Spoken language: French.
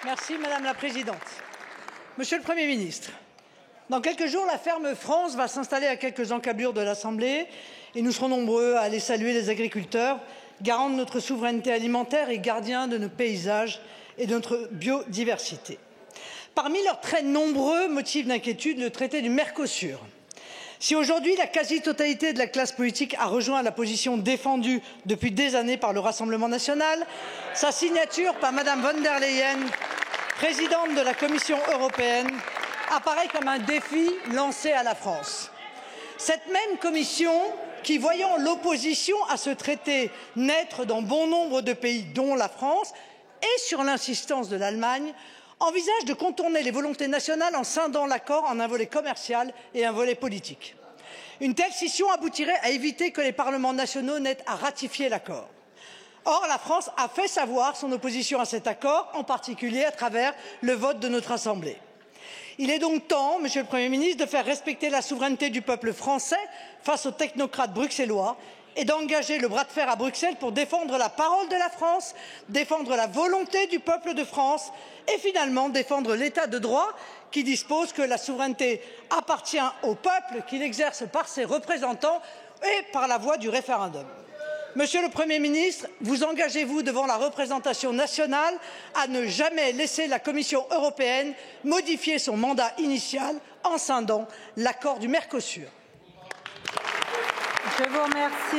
Merci Madame la Présidente. Monsieur le Premier ministre, dans quelques jours, la ferme France va s'installer à quelques encablures de l'Assemblée et nous serons nombreux à aller saluer les agriculteurs, garants de notre souveraineté alimentaire et gardiens de nos paysages et de notre biodiversité. Parmi leurs très nombreux motifs d'inquiétude, le traité du Mercosur. Si aujourd'hui la quasi-totalité de la classe politique a rejoint la position défendue depuis des années par le Rassemblement national, sa signature par Madame von der Leyen, présidente de la Commission européenne, apparaît comme un défi lancé à la France. Cette même Commission qui, voyant l'opposition à ce traité naître dans bon nombre de pays, dont la France, et sur l'insistance de l'Allemagne, envisage de contourner les volontés nationales en scindant l'accord en un volet commercial et un volet politique. Une telle scission aboutirait à éviter que les parlements nationaux n'aient à ratifier l'accord. Or, la France a fait savoir son opposition à cet accord, en particulier à travers le vote de notre Assemblée. Il est donc temps, Monsieur le Premier ministre, de faire respecter la souveraineté du peuple français face aux technocrates bruxellois et d'engager le bras de fer à Bruxelles pour défendre la parole de la France, défendre la volonté du peuple de France et finalement défendre l'état de droit qui dispose que la souveraineté appartient au peuple, qu'il exerce par ses représentants et par la voie du référendum. Monsieur le Premier ministre, vous engagez-vous devant la représentation nationale à ne jamais laisser la Commission européenne modifier son mandat initial en scindant l'accord du Mercosur? Je vous remercie.